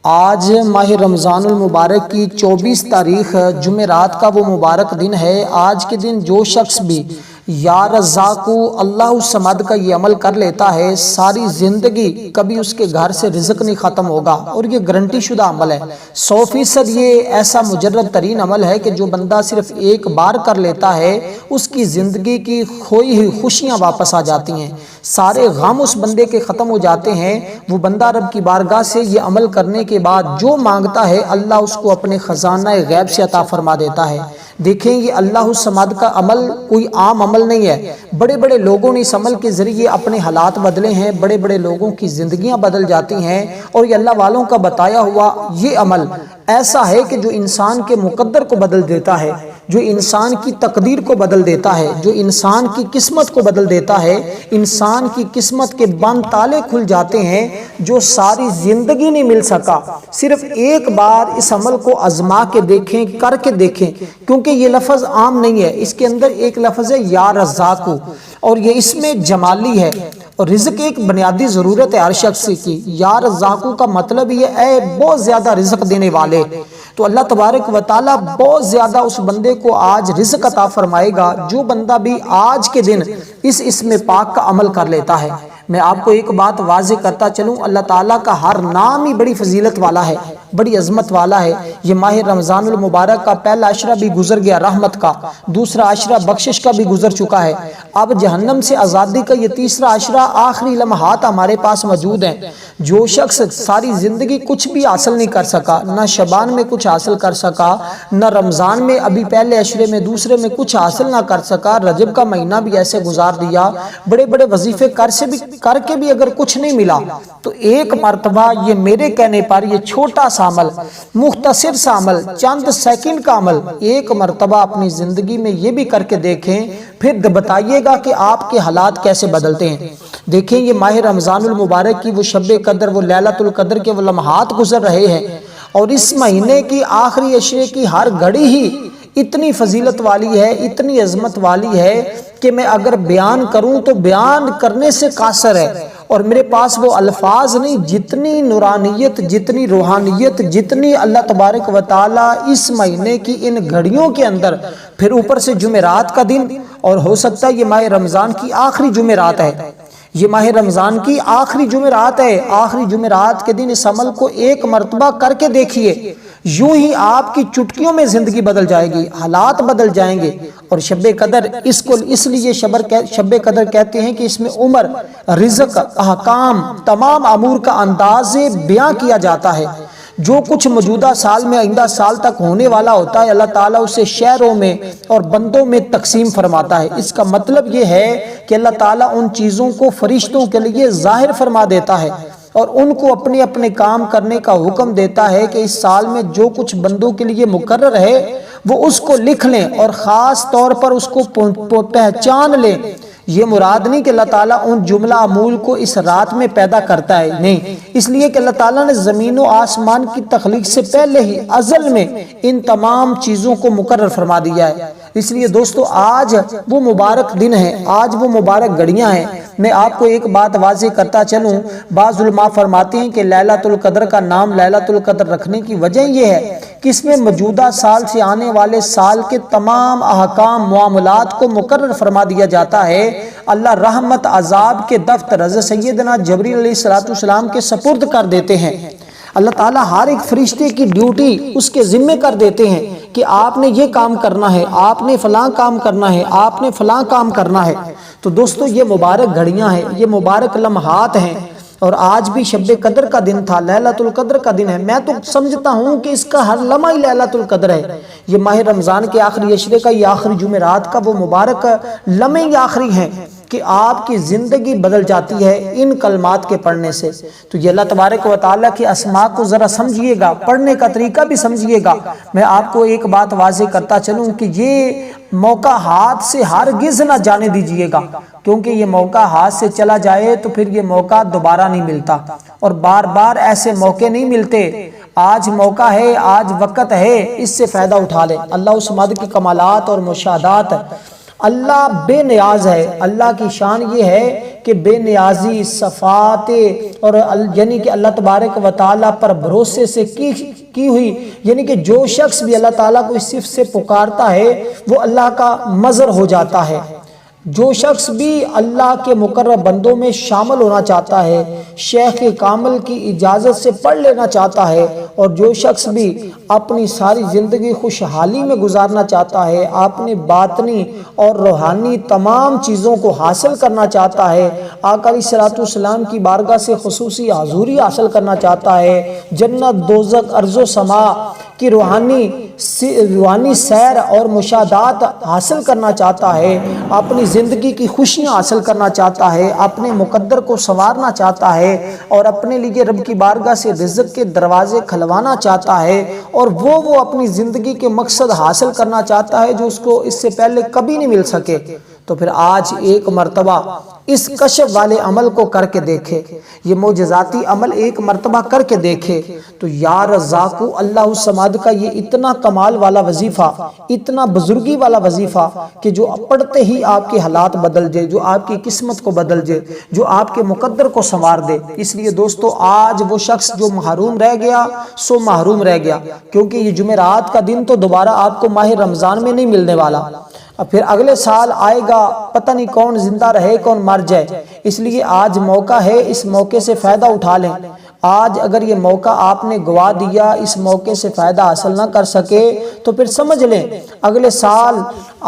آج ماہ رمضان المبارک کی 24 تاریخ جمعرات کا وہ مبارک دن ہے۔ آج کے دن جو شخص بھی یا رزاقو اللہ الصمد کا یہ عمل کر لیتا ہے، ساری زندگی کبھی اس کے گھر سے رزق نہیں ختم ہوگا، اور یہ گارنٹی شدہ عمل ہے۔ 100% یہ ایسا مجرب ترین عمل ہے کہ جو بندہ صرف ایک بار کر لیتا ہے، اس کی زندگی کی کھوئی ہوئی خوشیاں واپس آ جاتی ہیں، سارے غم اس بندے کے ختم ہو جاتے ہیں۔ وہ بندہ رب کی بارگاہ سے یہ عمل کرنے کے بعد جو مانگتا ہے، اللہ اس کو اپنے خزانہ غیب سے عطا فرما دیتا ہے۔ دیکھیں، یہ اللہ الصمد کا عمل کوئی عام عمل نہیں ہے۔ بڑے بڑے لوگوں نے اس عمل کے ذریعے اپنے حالات بدلے ہیں، بڑے بڑے لوگوں کی زندگیاں بدل جاتی ہیں، اور یہ اللہ والوں کا بتایا ہوا یہ عمل ایسا ہے کہ جو انسان کے مقدر کو بدل دیتا ہے، جو انسان کی تقدیر کو بدل دیتا ہے، جو انسان کی قسمت کو بدل دیتا ہے۔ انسان کی قسمت کے بند تالے کھل جاتے ہیں جو ساری زندگی نہیں مل سکا۔ صرف ایک بار اس عمل کو آزما کے دیکھیں، کر کے دیکھیں، کیونکہ یہ لفظ عام نہیں ہے۔ اس کے اندر ایک لفظ ہے یا رزاقو، اور یہ اس میں جمالی ہے، اور رزق ایک بنیادی ضرورت ہے ہر شخص کی۔ یا رزاقو کا مطلب یہ اے بہت زیادہ رزق دینے والے۔ تو اللہ تبارک و تعالیٰ بہت زیادہ اس بندے کو آج رزق عطا فرمائے گا جو بندہ بھی آج کے دن اس اسم پاک کا عمل کر لیتا ہے۔ میں آپ کو ایک بات واضح کرتا چلوں، اللہ تعالیٰ کا ہر نام ہی بڑی فضیلت والا ہے، بڑی عظمت والا ہے۔ یہ ماہ رمضان المبارک کا پہلا عشرہ بھی گزر گیا رحمت کا، دوسرا عشرہ بخشش کا بھی گزر چکا ہے۔ اب جہنم سے آزادی کا یہ تیسرا عشرہ، آخری لمحات ہمارے پاس موجود ہیں۔ جو شخص ساری زندگی کچھ بھی حاصل نہیں کر سکا، نہ شعبان میں کچھ حاصل کر سکا، نہ رمضان میں ابھی پہلے عشرے میں دوسرے میں کچھ حاصل نہ کر سکا، رجب کا مہینہ بھی ایسے گزار دیا، بڑے بڑے وظیفے کر کے بھی اگر کچھ نہیں ملا، تو ایک مرتبہ یہ میرے کہنے پر یہ چھوٹا سا عمل، مختصر سا عمل، چند سیکنڈ کا عمل، ایک مرتبہ اپنی زندگی میں یہ بھی کر کے دیکھیں، پھر بتائیے گا کہ آپ کے حالات کیسے بدلتے ہیں۔ دیکھیں، یہ ماہ رمضان المبارک کی وہ شب قدر، وہ لیلۃ القدر کے وہ لمحات گزر رہے ہیں، اور اس مہینے کی آخری عشرے کی ہر گھڑی ہی اتنی فضیلت والی ہے، اتنی عظمت والی ہے کہ میں اگر بیان کروں تو بیان کرنے سے قاصر ہے، اور میرے پاس وہ الفاظ نہیں۔ جتنی نورانیت، جتنی روحانیت، جتنی اللہ تبارک و تعالی اس مہینے کی ان گھڑیوں کے اندر، پھر اوپر سے جمعرات کا دن، اور ہو سکتا ہے یہ ماہ رمضان کی آخری جمعرات ہے، یہ ماہ رمضان کی آخری جمعرات ہے۔ آخری جمعرات کے دن اس عمل کو ایک مرتبہ کر کے دیکھیے، یوں ہی آپ کی چٹکیوں میں زندگی بدل جائے گی، حالات بدل جائیں گے۔ اور شب قدر اس لیے شب قدر کہتے ہیں کہ اس میں عمر، رزق، احکام، تمام امور کا انداز بیان کیا جاتا ہے۔ جو کچھ موجودہ سال میں آئندہ سال تک ہونے والا ہوتا ہے، اللہ تعالیٰ اسے شہروں میں اور بندوں میں تقسیم فرماتا ہے۔ اس کا مطلب یہ ہے کہ اللہ تعالیٰ ان چیزوں کو فرشتوں کے لیے ظاہر فرما دیتا ہے، اور ان کو اپنے اپنے کام کرنے کا حکم دیتا ہے کہ اس سال میں جو کچھ بندوں کے لیے مقرر ہے وہ اس کو لکھ لیں، اور خاص طور پر اس کو پہچان لیں۔ یہ مراد نہیں کہ اللہ تعالیٰ ان جملہ عمول کو اس رات میں پیدا کرتا ہے، نہیں، اس لیے کہ اللہ تعالیٰ نے زمین و آسمان کی تخلیق سے پہلے ہی ازل میں ان تمام چیزوں کو مقرر فرما دیا ہے۔ اس لیے دوستو، آج وہ مبارک دن ہے، آج وہ مبارک گھڑیاں ہیں۔ میں آپ کو ایک بات واضح کرتا چلوں، بعض علماء فرماتے ہیں کہ لیلۃ القدر کا نام لیلۃ القدر رکھنے کی وجہ یہ ہے کہ اس میں موجودہ سال سے آنے والے سال کے تمام احکام، معاملات کو مقرر فرما دیا جاتا ہے۔ اللہ رحمت عذاب کے دفتر حضرت سیدنا جبریل علیہ السلام کے سپرد کر دیتے ہیں۔ اللہ تعالیٰ ہر ایک فرشتے کی ڈیوٹی اس کے ذمہ کر دیتے ہیں کہ آپ نے یہ کام کرنا ہے، آپ نے فلاں کام کرنا ہے، آپ نے فلاں کام کرنا ہے۔ تو دوستو، یہ مبارک گھڑیاں ہیں، یہ مبارک لمحات ہیں، اور آج بھی شب قدر کا دن تھا، لیلۃ القدر کا دن ہے۔ میں تو سمجھتا ہوں کہ اس کا ہر لمحہ ہی لیلۃ القدر ہے۔ یہ ماہ رمضان کے آخری عشرے کا، یہ آخری جمعرات کا وہ مبارک لمحے ہی آخری ہیں کہ آپ کی زندگی بدل جاتی ہے ان کلمات کے پڑھنے سے۔ تو یہ اللہ تبارک و تعالیٰ کی اسماء کو ذرا سمجھیے گا، پڑھنے کا طریقہ بھی سمجھیے گا۔ میں آپ کو ایک بات واضح کرتا چلوں کہ یہ موقع ہاتھ سے ہرگز نہ جانے دیجیے گا، کیونکہ یہ موقع ہاتھ سے چلا جائے تو پھر یہ موقع دوبارہ نہیں ملتا، اور بار بار ایسے موقع نہیں ملتے۔ آج موقع ہے، آج وقت ہے، اس سے فائدہ اٹھا لیں۔ اللہ الصمد کی کمالات اور مشاہدات اللہ بے نیاز ہے، اللہ کی شان یہ ہے کہ بے نیازی، صفات اور یعنی کہ اللہ تبارک و تعالیٰ پر بھروسے سے کی ہوئی، یعنی کہ جو شخص بھی اللہ تعالیٰ کو اس صفت سے پکارتا ہے وہ اللہ کا مظہر ہو جاتا ہے۔ جو شخص بھی اللہ کے مقرب بندوں میں شامل ہونا چاہتا ہے، شیخ کامل کی اجازت سے پڑھ لینا چاہتا ہے، اور جو شخص بھی اپنی ساری زندگی خوشحالی میں گزارنا چاہتا ہے، اپنی باطنی اور روحانی تمام چیزوں کو حاصل کرنا چاہتا ہے، آقا علیہ الصلوۃ والسلام کی بارگاہ سے خصوصی حضوری حاصل کرنا چاہتا ہے، جنت، دوزخ، ارض و سما کی روحانی سیر اور مشاہدات حاصل کرنا چاہتا ہے، اپنی زندگی کی خوشیاں حاصل کرنا چاہتا ہے، اپنے مقدر کو سنوارنا چاہتا ہے، اور اپنے لیے رب کی بارگاہ سے رزق کے دروازے کھلوانا چاہتا ہے، اور وہ اپنی زندگی کے مقصد حاصل کرنا چاہتا ہے جو اس کو اس سے پہلے کبھی نہیں مل سکے، تو پھر آج ایک مرتبہ اس کشف والے عمل کو کر کے دیکھے، یہ معجزاتی عمل ایک مرتبہ کر کے دیکھے تو یا رزاق اللہ الصمد کا یہ اتنا کمال والا وظیفہ، اتنا بزرگی والا وظیفہ کہ جو پڑھتے ہی آپ کے حالات بدل جائے، جو آپ کی قسمت کو بدل جائے، جو آپ کے مقدر کو سنوار دے۔ اس لیے دوستو آج وہ شخص جو محروم رہ گیا سو محروم رہ گیا، کیونکہ یہ جمعرات کا دن تو دوبارہ آپ کو ماہ رمضان میں نہیں ملنے والا، اب پھر اگلے سال آئے گا، پتہ نہیں کون زندہ رہے کون مر جائے، اس لیے آج موقع ہے، اس موقع سے فائدہ اٹھا لیں۔ آج اگر یہ موقع آپ نے گوا دیا، اس موقع سے فائدہ حاصل نہ کر سکے تو پھر سمجھ لیں اگلے سال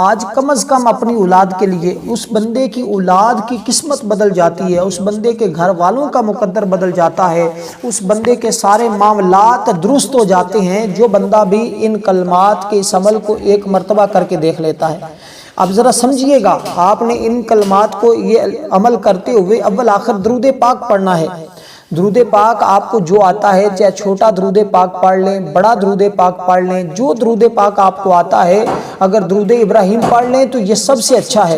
آج کم از کم اپنی اولاد کے لیے، اس بندے کی اولاد کی قسمت بدل جاتی ہے، اس بندے کے گھر والوں کا مقدر بدل جاتا ہے، اس بندے کے سارے معاملات درست ہو جاتے ہیں جو بندہ بھی ان کلمات کے اس عمل کو ایک مرتبہ کر کے دیکھ لیتا ہے۔ اب ذرا سمجھیے گا، آپ نے ان کلمات کو یہ عمل کرتے ہوئے اول آخر درود پاک پڑھنا ہے۔ درود پاک آپ کو جو آتا ہے، چاہے چھوٹا درود پاک پڑھ لیں، بڑا درود پاک پڑھ لیں، جو درود پاک آپ کو آتا ہے، اگر درود ابراہیم پڑھ لیں تو یہ سب سے اچھا ہے،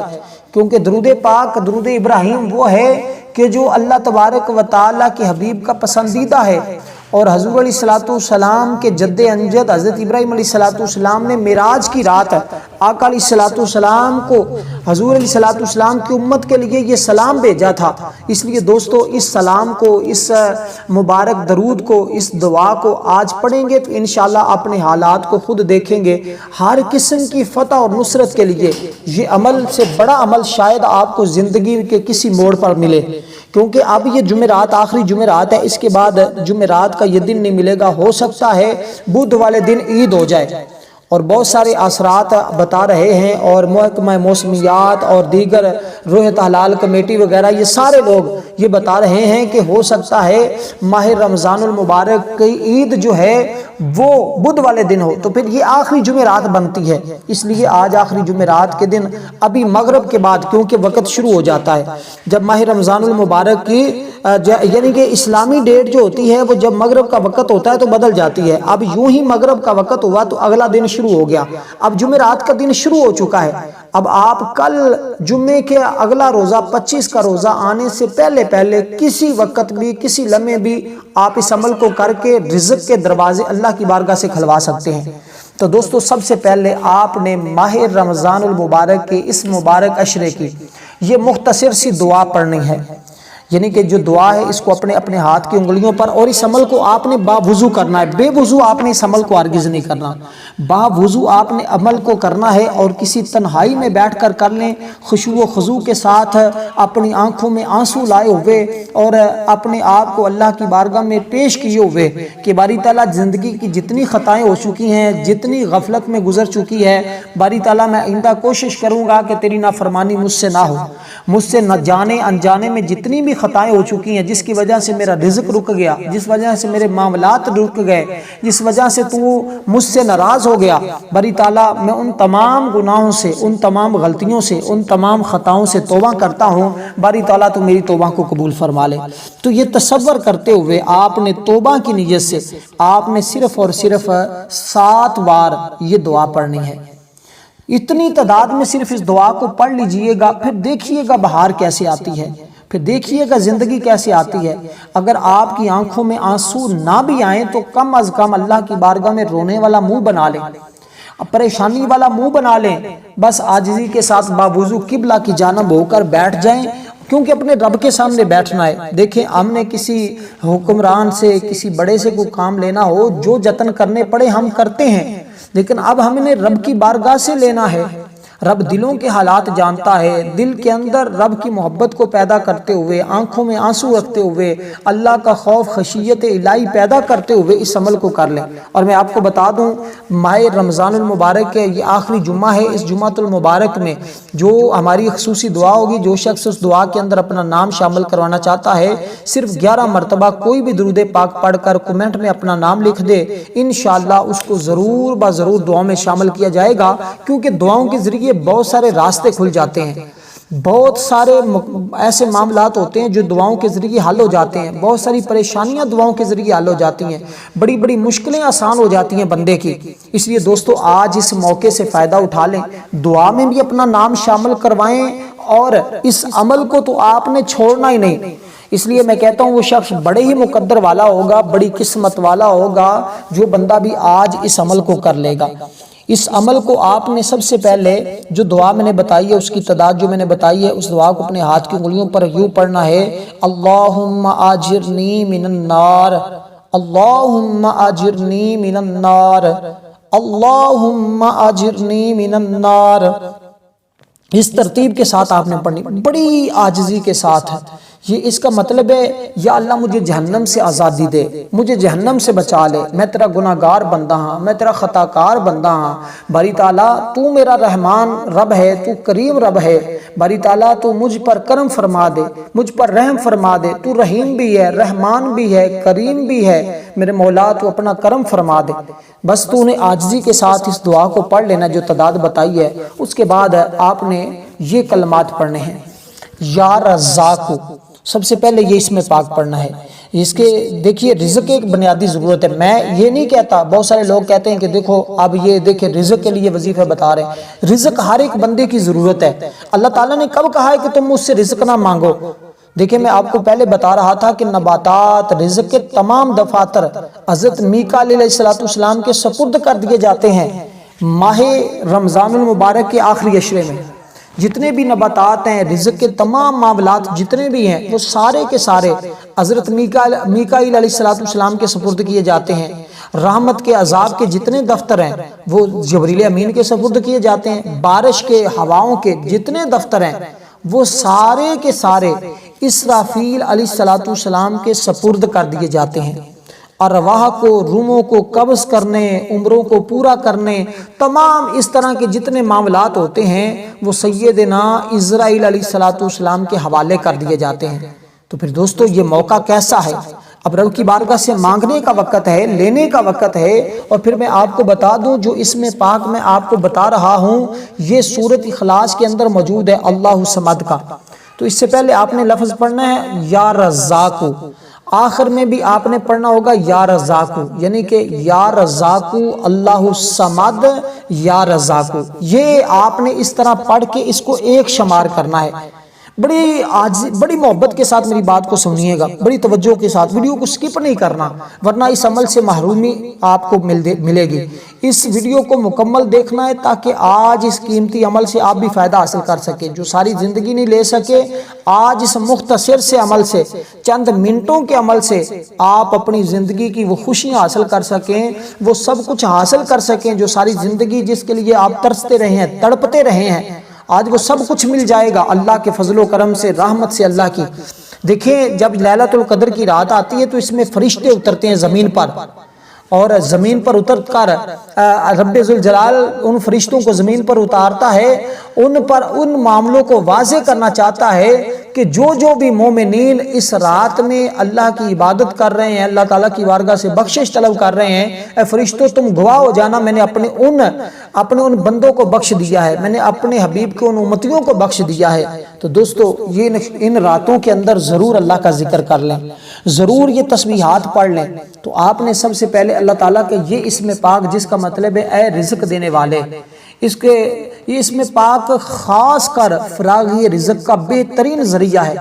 کیونکہ درود پاک، درود ابراہیم وہ ہے کہ جو اللہ تبارک و تعالیٰ کے حبیب کا پسندیدہ ہے، اور حضور علیہ الصلوۃ والسلام کے جد امجد حضرت ابراہیم علیہ الصلوۃ والسلام نے معراج کی رات آقا علیہ الصلوۃ والسلام کو، حضور علیہ الصلوۃ والسلام کی امت کے لیے یہ سلام بھیجا تھا۔ اس لیے دوستو اس سلام کو، اس مبارک درود کو، اس دعا کو آج پڑھیں گے تو انشاءاللہ اپنے حالات کو خود دیکھیں گے۔ ہر قسم کی فتح اور نصرت کے لیے یہ عمل سے بڑا عمل شاید آپ کو زندگی کے کسی موڑ پر ملے، کیونکہ اب یہ جمعرات آخری جمعرات ہے، اس کے بعد جمعرات کا یہ دن نہیں ملے گا، ہو سکتا ہے بدھ والے دن عید ہو جائے، اور بہت سارے اثرات بتا رہے ہیں، اور محکمہ موسمیات اور دیگر روح حلال کمیٹی وغیرہ یہ سارے لوگ یہ بتا رہے ہیں کہ ہو سکتا ہے ماہ رمضان المبارک کی عید جو ہے وہ بدھ والے دن ہو، تو پھر یہ آخری جمعرات بنتی ہے۔ اس لیے آج آخری جمعرات کے دن ابھی مغرب کے بعد، کیونکہ وقت شروع ہو جاتا ہے جب ماہ رمضان المبارک کی یعنی کہ اسلامی ڈیٹ جو ہوتی ہے وہ جب مغرب کا وقت ہوتا ہے تو بدل جاتی ہے، اب یوں ہی مغرب کا وقت ہوا تو اگلا دن شروع ہو گیا، اب جمعرات کا دن شروع ہو چکا ہے۔ اب آپ کل جمعے کے اگلا روزہ 25 کا روزہ آنے سے پہلے کسی وقت بھی، کسی لمحے بھی آپ اس عمل کو کر کے رزق کے دروازے اللہ کی بارگاہ سے کھلوا سکتے ہیں۔ تو دوستو سب سے پہلے آپ نے ماہ رمضان المبارک کے اس مبارک عشرے کی یہ مختصر سی دعا پڑھنی ہے، یعنی کہ جو دعا ہے اس کو اپنے ہاتھ کی انگلیوں پر، اور اس عمل کو آپ نے باوضو کرنا ہے، بے وضو آپ نے اس عمل کو ہرگز نہیں کرنا، باوضو آپ نے عمل کو کرنا ہے، اور کسی تنہائی میں بیٹھ کر لیں، خشوع و خضوع کے ساتھ، اپنی آنکھوں میں آنسو لائے ہوئے اور اپنے آپ کو اللہ کی بارگاہ میں پیش کیے ہوئے کہ باری تعالیٰ زندگی کی جتنی خطائیں ہو چکی ہیں، جتنی غفلت میں گزر چکی ہے، باری تعالیٰ میں آئندہ کوشش کروں گا کہ تیری نافرمانی مجھ سے نہ ہو، مجھ سے نہ جانے انجانے میں جتنی بھی خطائیں ہو چکی ہیں، جس کی وجہ سے میرا رزق رک گیا، جس وجہ سے میرے معاملات رک گئے، جس وجہ سے تو مجھ سے ناراض ہو گیا، باری تعالیٰ میں ان تمام گناہوں سے، ان تمام غلطیوں سے، ان تمام خطاؤں سے توبہ کرتا ہوں، باری تعالیٰ تو میری توبہ کو قبول فرما لے۔ تو یہ تصور کرتے ہوئے آپ نے توبہ کی نیت سے آپ نے صرف اور صرف 7 بار یہ دعا پڑھنی ہے۔ اتنی تعداد میں صرف اس دعا کو پڑھ لیجئے گا، پھر دیکھیے گا بہار کیسے آتی ہے، پھر دیکھیے گا زندگی کیسے آتی ہے۔ اگر آپ کی آنکھوں میں آنسو نہ بھی آئیں تو کم از کم اللہ کی بارگاہ میں رونے والا منہ بنا لیں۔ اب پریشانی والا منہ بنا لیں، بس عاجزی کے ساتھ باوضو قبلہ کی جانب ہو کر بیٹھ جائیں، کیونکہ اپنے رب کے سامنے بیٹھنا ہے۔ دیکھیں ہم نے کسی حکمران سے، کسی بڑے سے کوئی کام لینا ہو، جو جتن کرنے پڑے ہم کرتے ہیں، لیکن اب ہم نے رب کی بارگاہ سے لینا ہے۔ رب دلوں کے حالات جانتا ہے، دل کے اندر رب کی محبت کو پیدا کرتے ہوئے، آنکھوں میں آنسو رکھتے ہوئے، اللہ کا خوف خشیت الہی پیدا کرتے ہوئے اس عمل کو کر لیں۔ اور میں آپ کو بتا دوں، ماہ رمضان المبارک ہے، یہ آخری جمعہ ہے، اس جمعۃ المبارک میں جو ہماری خصوصی دعا ہوگی، جو شخص اس دعا کے اندر اپنا نام شامل کروانا چاہتا ہے، صرف 11 مرتبہ کوئی بھی درود پاک پڑھ کر کومنٹ میں اپنا نام لکھ دے، انشاءاللہ اس کو ضرور ضرور دعاؤں میں شامل کیا جائے گا، کیونکہ دعاؤں کے ذریعے بہت سارے راستے کھل جاتے ہیں، بہت سارے ایسے معاملات ہوتے ہیں جو دعاؤں کے ذریعے حل ہو جاتے ہیں، بہت ساری پریشانیاں دعاؤں کے ذریعے حل ہو جاتی ہیں، بڑی بڑی مشکلیں آسان ہو جاتی ہیں بندے کی۔ اس لیے دوستو آج اس موقع سے فائدہ اٹھا لیں، دعا میں بھی اپنا نام شامل کروائیں، اور اس عمل کو تو آپ نے چھوڑنا ہی نہیں۔ اس لیے میں کہتا ہوں وہ شخص بڑے ہی مقدر والا ہوگا، بڑی قسمت والا ہوگا، جو بندہ بھی آج اس عمل کو کر لے گا۔ اس عمل کو آپ نے سب سے پہلے جو دعا میں نے بتائی ہے، اس کی تعداد جو میں نے بتائی ہے، اس دعا کو اپنے ہاتھ کی انگلیوں پر یوں پڑھنا ہے، اللہم آجرنی من النار، اللہم آجرنی من النار، اللہم آجرنی من النار۔ اس ترتیب کے ساتھ آپ نے پڑھنی، بڑی عاجزی کے ساتھ۔ یہ اس کا مطلب ہے، یا اللہ مجھے جہنم سے آزادی دے، مجھے جہنم سے بچا لے، میں تیرا گناہگار بندہ ہاں، میں تیرا خطاکار بندہ ہاں، باری تعالیٰ تو میرا رحمان رب ہے، تو کریم رب ہے، باری تعالیٰ تو مجھ پر کرم فرما دے، مجھ پر رحم فرما دے، تو رحیم بھی ہے، رحمان بھی ہے، کریم بھی ہے، میرے مولا تو اپنا کرم فرما دے۔ بس تو نے عاجزی کے ساتھ اس دعا کو پڑھ لینا جو تعداد بتائی ہے۔ اس کے بعد آپ نے یہ کلمات پڑھنے ہیں، یا رزاق، سب سے پہلے یہ اس میں پاک پڑھنا ہے۔ اس کے دیکھیے رزق ایک بنیادی ضرورت ہے، میں یہ نہیں کہتا، بہت سارے لوگ کہتے ہیں کہ دیکھو اب یہ دیکھیں رزق کے لیے وظیفے بتا رہے ہیں، رزق ہر ایک بندے کی ضرورت ہے۔ اللہ تعالیٰ نے کب کہا ہے کہ تم مجھ سے رزق نہ مانگو؟ دیکھیں میں آپ کو پہلے بتا رہا تھا کہ نباتات، رزق کے تمام دفاتر حضرت میکائیل علیہ السلام کے سپرد کر دیے جاتے ہیں ماہ رمضان المبارک کے آخری عشرے میں۔ جتنے بھی نباتات ہیں، رزق کے تمام معاملات جتنے بھی ہیں، وہ سارے کے سارے حضرت میکائیل علیہ السلام کے سپرد کیے جاتے ہیں۔ رحمت کے عذاب کے جتنے دفتر ہیں وہ جبریل امین کے سپرد کیے جاتے ہیں۔ بارش کے، ہواؤں کے جتنے دفتر ہیں وہ سارے کے سارے اسرافیل علیہ السلام کے سپرد کر دیے جاتے ہیں۔ ارواح کو، روحوں کو قبض کرنے، عمروں کو پورا کرنے، تمام اس طرح کے جتنے معاملات ہوتے ہیں وہ سیدنا اسرائیل علیہ السلام کے حوالے کر دیے جاتے ہیں۔ تو پھر دوستو یہ موقع کیسا ہے؟ اب رب کی بارگاہ سے مانگنے کا وقت ہے، لینے کا وقت ہے۔ اور پھر میں آپ کو بتا دوں جو اس میں پاک میں آپ کو بتا رہا ہوں یہ سورۃ اخلاص کے اندر موجود ہے، اللہ الصمد کا۔ تو اس سے پہلے آپ نے لفظ پڑھنا ہے یا رزاق، آخر میں بھی آپ نے پڑھنا ہوگا یا رزاق، یعنی کہ یا رزاق اللہ الصمد یا رزاق۔ یہ آپ نے اس طرح پڑھ کے اس کو ایک شمار کرنا ہے۔ بڑی محبت کے ساتھ میری بات کو سنیے گا، بڑی توجہ کے ساتھ، ویڈیو کو سکپ نہیں کرنا ورنہ اس عمل سے محرومی آپ کو ملے گی۔ اس ویڈیو کو مکمل دیکھنا ہے تاکہ آج اس قیمتی عمل سے آپ بھی فائدہ حاصل کر سکیں۔ جو ساری زندگی نہیں لے سکے، آج اس مختصر سے عمل سے، چند منٹوں کے عمل سے آپ اپنی زندگی کی وہ خوشیاں حاصل کر سکیں، وہ سب کچھ حاصل کر سکیں جو ساری زندگی جس کے لیے آپ ترستے رہے ہیں، تڑپتے رہے ہیں، آج وہ سب کچھ مل جائے گا اللہ کے فضل و کرم سے، رحمت سے اللہ کی۔ دیکھیں جب لیلۃ القدر کی رات آتی ہے تو اس میں فرشتے اترتے ہیں زمین پر، اور زمین پر اتر کر رب ذوالجلال ان فرشتوں کو زمین پر اتارتا ہے، ان معاملوں کو واضح کرنا چاہتا ہے کہ جو بھی مومنین اس رات میں اللہ کی عبادت کر رہے ہیں، اللہ تعالیٰ کی بارگاہ سے بخشش طلب کر رہے ہیں، اے فرشتوں تم گواہ ہو جانا میں نے اپنے ان بندوں کو بخش دیا ہے، میں نے اپنے حبیب کے ان امتیوں کو بخش دیا ہے۔ تو دوستو یہ ان راتوں کے اندر ضرور اللہ کا ذکر کر لیں، ضرور یہ تسبیحات پڑھ لیں۔ تو آپ نے سب سے پہلے اللہ تعالیٰ کے یہ اسم پاک جس کا مطلب ہے اے رزق دینے والے، یہ اسم پاک خاص کر فراغی رزق کا بہترین ذریعہ ہے۔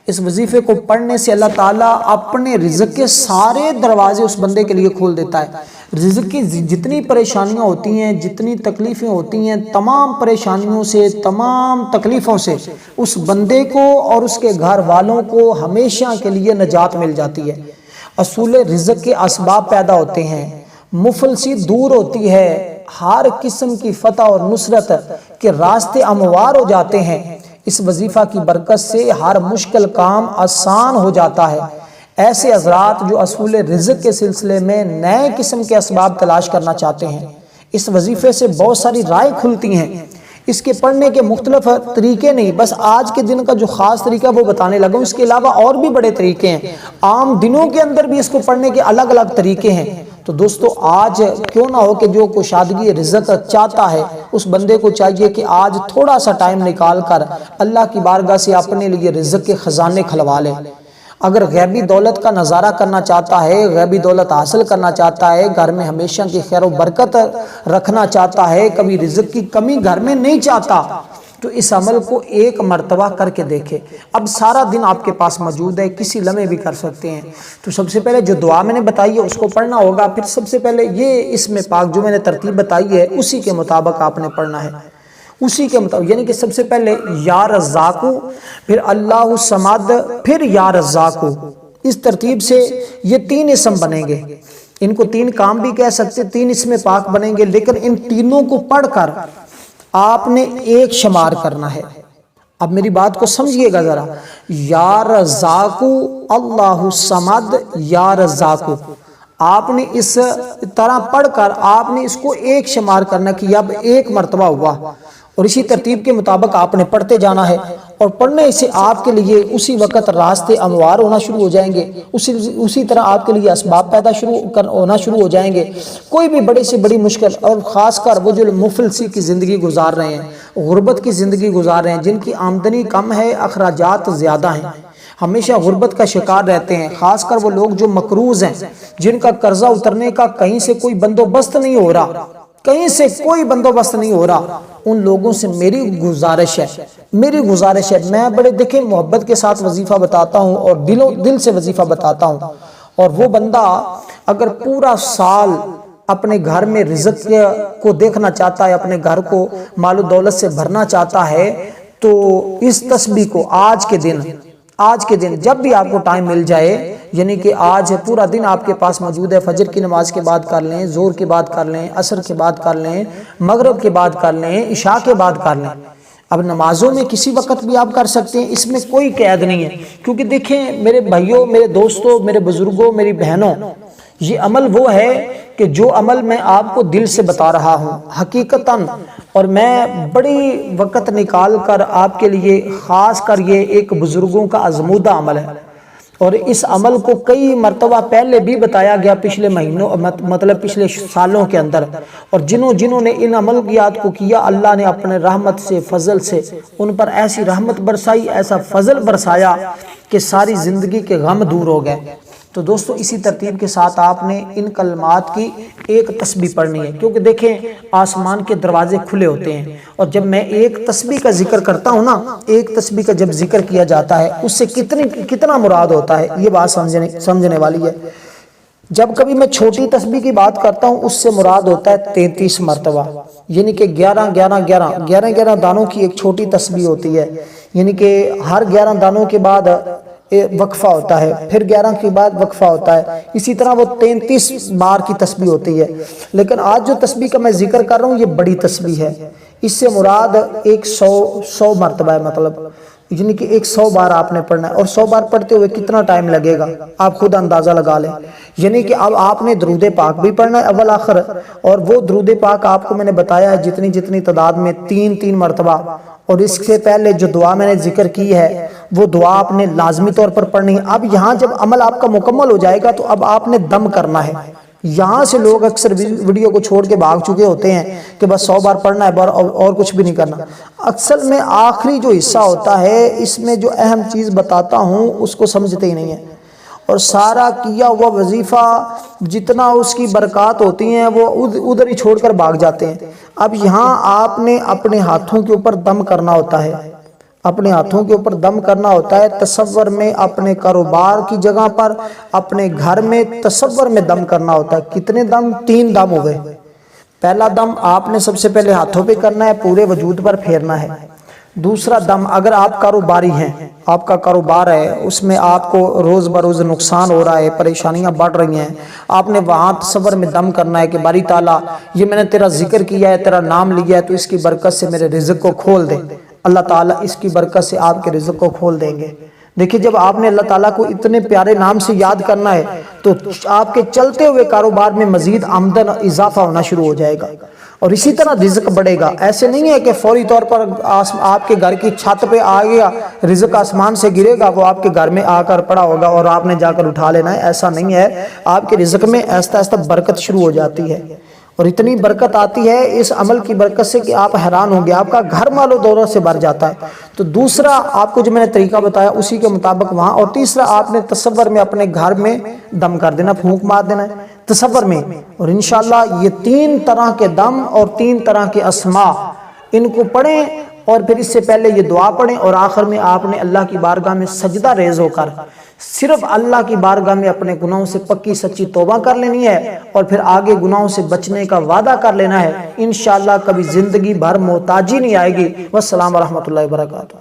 اس وظیفے کو پڑھنے سے اللہ تعالیٰ اپنے رزق کے سارے دروازے اس بندے کے لیے کھول دیتا ہے۔ رزق کی جتنی پریشانیاں ہوتی ہیں، جتنی تکلیفیں ہوتی ہیں، تمام پریشانیوں سے، تمام تکلیفوں سے اس بندے کو اور اس کے گھر والوں کو ہمیشہ کے لیے نجات مل جاتی ہے۔ اصول رزق کے اسباب پیدا ہوتے ہیں، مفلسی دور ہوتی ہے، ہر قسم کی فتح اور نصرت کے راستے ہموار ہو جاتے ہیں۔ اس وظیفہ کی برکت سے ہر مشکل کام آسان ہو جاتا ہے۔ ایسے حضرات جو اصول رزق کے سلسلے میں نئے قسم کے اسباب تلاش کرنا چاہتے ہیں، اس وظیفے سے بہت ساری رائے کھلتی ہیں۔ اس کے پڑھنے کے مختلف طریقے نہیں، بس آج کے دن کا جو خاص طریقہ وہ بتانے لگا ہوں، اس کے علاوہ اور بھی بڑے طریقے ہیں۔ عام دنوں کے اندر بھی اس کو پڑھنے کے الگ الگ طریقے ہیں۔ تو دوستو آج کیوں نہ ہو کہ جو کشادگی رزق چاہتا ہے، اس بندے کو چاہیے کہ آج تھوڑا سا ٹائم نکال کر اللہ کی بارگاہ سے اپنے لیے رزق کے خزانے کھلوا لے۔ اگر غیبی دولت کا نظارہ کرنا چاہتا ہے، غیبی دولت حاصل کرنا چاہتا ہے، گھر میں ہمیشہ کی خیر و برکت رکھنا چاہتا ہے، کبھی رزق کی کمی گھر میں نہیں چاہتا، تو اس عمل کو ایک مرتبہ کر کے دیکھے۔ اب سارا دن آپ کے پاس موجود ہے، کسی لمحے بھی کر سکتے ہیں۔ تو سب سے پہلے جو دعا میں نے بتائی ہے اس کو پڑھنا ہوگا، پھر سب سے پہلے یہ اسم پاک جو میں نے ترتیب بتائی ہے اسی کے مطابق آپ نے پڑھنا ہے، اسی کے مطابق، یعنی کہ سب سے پہلے یا رزاقو، پھر اللہ صمد، پھر یا رزاقو۔ اس ترتیب سے یہ تین اسم بنیں گے، ان کو تین کام بھی کہہ سکتے، تین اسم پاک بنیں گے، لیکن ان تینوں کو پڑھ کر آپ نے ایک شمار کرنا ہے۔ اب میری بات کو سمجھیے گا ذرا، یا رزاقو اللہ صمد یا رزاقو، آپ نے اس طرح پڑھ کر آپ نے اس کو ایک شمار کرنا کہ اب ایک مرتبہ ہوا، اور اسی ترتیب کے مطابق آپ نے پڑھتے جانا ہے، اور پڑھنے سے آپ کے لیے اسی وقت راستے ہموار ہونا شروع ہو جائیں گے، اسی طرح آپ کے لیے اسباب پیدا ہونا شروع ہو جائیں گے۔ کوئی بھی بڑی سے بڑی مشکل، اور خاص کر وہ جو مفلسی کی زندگی گزار رہے ہیں، غربت کی زندگی گزار رہے ہیں، جن کی آمدنی کم ہے، اخراجات زیادہ ہیں، ہمیشہ غربت کا شکار رہتے ہیں، خاص کر وہ لوگ جو مقروض ہیں، جن کا قرضہ اترنے کا کہیں سے کوئی بندوبست نہیں ہو رہا، کہیں سے کوئی بندوبست نہیں ہو رہا، ان لوگوں سے میری گزارش ہے، میں بڑے دیکھیں محبت کے ساتھ وظیفہ بتاتا ہوں اور دل سے وظیفہ بتاتا ہوں، اور وہ بندہ اگر پورا سال اپنے گھر میں رزق کو دیکھنا چاہتا ہے، اپنے گھر کو مال و دولت سے بھرنا چاہتا ہے، تو اس تسبیح کو آج کے دن جب بھی آپ کو ٹائم مل جائے، یعنی کہ آج پورا دن آپ کے پاس موجود ہے، فجر کی نماز کے بعد کر لیں، ظہر کے بعد کر لیں، عصر کے بعد کر لیں، مغرب کے بعد کر لیں، عشاء کے بعد کر لیں۔ اب نمازوں میں کسی وقت بھی آپ کر سکتے ہیں، اس میں کوئی قید نہیں ہے، کیونکہ دیکھیں میرے بھائیوں، میرے دوستوں، میرے بزرگوں، میری بہنوں، یہ عمل وہ ہے کہ جو عمل میں آپ کو دل سے بتا رہا ہوں حقیقتاً، اور میں بڑی وقت نکال کر آپ کے لیے خاص کر یہ ایک بزرگوں کا آزمودہ عمل ہے، اور اس عمل کو کئی مرتبہ پہلے بھی بتایا گیا پچھلے مہینوں، مطلب پچھلے سالوں کے اندر، اور جنہوں نے ان عملیات کو کیا، اللہ نے اپنے رحمت سے، فضل سے ان پر ایسی رحمت برسائی، ایسا فضل برسایا کہ ساری زندگی کے غم دور ہو گئے۔ تو دوستو اسی ترتیب کے ساتھ آپ نے ان کلمات کی ایک تسبیح پڑھنی ہے، کیونکہ دیکھیں آسمان کے دروازے کھلے ہوتے ہیں، اور جب میں ایک تسبیح کا ذکر کرتا ہوں نا، ایک تسبیح کا جب ذکر کیا جاتا ہے اس سے کتنا مراد ہوتا ہے، یہ بات سمجھنے والی ہے۔ جب کبھی میں چھوٹی تسبیح کی بات کرتا ہوں، اس سے مراد ہوتا ہے 33 مرتبہ، یعنی کہ 11 دانوں کی ایک چھوٹی تسبیح ہوتی ہے، یعنی کہ ہر 11 دانوں کے بعد وقفہ ہوتا ہے، پھر 11 کے بعد وقفہ ہوتا ہے، اسی طرح وہ 33 بار کی تسبیح ہوتی ہے۔ لیکن آج جو تسبیح کا میں ذکر کر رہا ہوں یہ بڑی تسبیح ہے، اس سے مراد 100 مرتبہ ہے، مطلب یعنی کہ 100 بار آپ نے پڑھنا ہے، اور 100 بار پڑھتے ہوئے کتنا ٹائم لگے گا آپ خود اندازہ لگا لیں، یعنی کہ اب آپ نے درود پاک بھی پڑھنا ہے اول آخر، اور وہ درود پاک آپ کو میں نے بتایا ہے جتنی تعداد میں 3 مرتبہ، اور اس سے پہلے جو دعا میں نے ذکر کی ہے وہ دعا آپ نے لازمی طور پر پڑھنی ہے۔ اب یہاں جب عمل آپ کا مکمل ہو جائے گا تو اب آپ نے دم کرنا ہے۔ یہاں سے لوگ اکثر ویڈیو کو چھوڑ کے بھاگ چکے ہوتے ہیں کہ بس 100 بار پڑھنا ہے اور کچھ بھی نہیں کرنا۔ اکثر میں آخری جو حصہ ہوتا ہے اس میں جو اہم چیز بتاتا ہوں اس کو سمجھتے ہی نہیں ہیں، اور سارا کیا ہوا وظیفہ جتنا اس کی برکات ہوتی ہیں وہ ادھر ہی چھوڑ کر بھاگ جاتے ہیں۔ اب یہاں آپ نے اپنے ہاتھوں کے اوپر دم کرنا ہوتا ہے، اپنے ہاتھوں کے اوپر دم کرنا ہوتا ہے، تصور میں اپنے کاروبار کی جگہ پر، اپنے گھر میں تصور میں دم کرنا ہوتا ہے۔ کتنے دم؟ 3 دم ہو گئے۔ پہلا دم آپ نے سب سے پہلے ہاتھوں پہ کرنا ہے، پورے وجود پر پھیرنا ہے۔ دوسرا دم، اگر آپ کاروباری ہیں، آپ کا کاروبار ہے، اس میں آپ کو روز بروز نقصان ہو رہا ہے، پریشانیاں بڑھ رہی ہیں، آپ نے وہاں تصور میں دم کرنا ہے کہ باری تعالیٰ یہ میں نے تیرا ذکر کیا ہے، تیرا نام لیا ہے، تو اس کی برکت سے میرے رزق کو کھول دے۔ اللہ تعالیٰ اس کی برکت سے آپ کے رزق کو کھول دیں گے۔ دیکھیں جب آپ نے اللہ تعالیٰ کو اتنے پیارے نام سے یاد کرنا ہے تو آپ کے چلتے ہوئے کاروبار میں مزید آمدن اضافہ ہونا شروع ہو جائے گا، اور اسی طرح رزق بڑھے گا۔ ایسے نہیں ہے کہ فوری طور پر آپ کے گھر کی چھت پہ آ گیا رزق آسمان سے گرے گا، وہ آپ کے گھر میں آ کر پڑا ہوگا اور آپ نے جا کر اٹھا لینا ہے، ایسا نہیں ہے۔ آپ کے رزق میں آہستہ آہستہ برکت شروع ہو جاتی ہے، اور اتنی برکت آتی ہے اس عمل کی برکت سے کہ آپ حیران ہوں گے، آپ کا گھر مال و دولت سے بھر جاتا ہے۔ تو دوسرا آپ کو جو میں نے طریقہ بتایا اسی کے مطابق وہاں، اور تیسرا آپ نے تصور میں اپنے گھر میں دم کر دینا، پھونک مار دینا ہے تصور میں، اور انشاءاللہ یہ 3 طرح کے دم اور 3 طرح کے اسماء ان کو پڑھیں، اور پھر اس سے پہلے یہ دعا پڑھیں، اور آخر میں آپ نے اللہ کی بارگاہ میں سجدہ ریز ہو کر صرف اللہ کی بارگاہ میں اپنے گناہوں سے پکی سچی توبہ کر لینی ہے، اور پھر آگے گناہوں سے بچنے کا وعدہ کر لینا ہے۔ انشاءاللہ کبھی زندگی بھر محتاجی نہیں آئے گی۔ والسلام ورحمۃ اللہ وبرکاتہ۔